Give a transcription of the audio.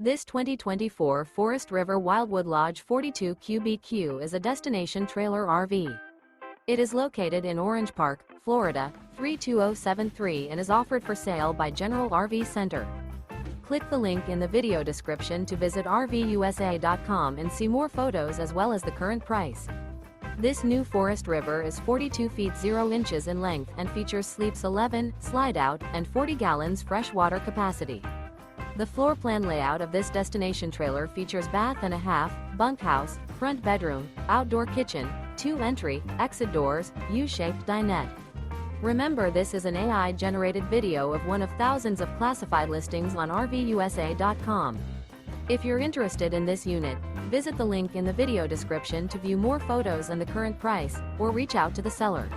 This 2024 Forest River Wildwood Lodge 42 QBQ is a destination trailer RV. It is located in Orange Park, Florida, 32073 and is offered for sale by General RV Center. Click the link in the video description to visit RVUSA.com and see more photos as well as the current price. This new Forest River is 42 feet 0 inches in length and features sleeps 11, slide-out, and 40 gallons fresh water capacity. The floor plan layout of this destination trailer features bath and a half, bunkhouse, front bedroom, outdoor kitchen, 2 entry, exit doors, U-shaped dinette. Remember, this is an AI-generated video of one of thousands of classified listings on RVUSA.com. If you're interested in this unit, visit the link in the video description to view more photos and the current price, or reach out to the seller.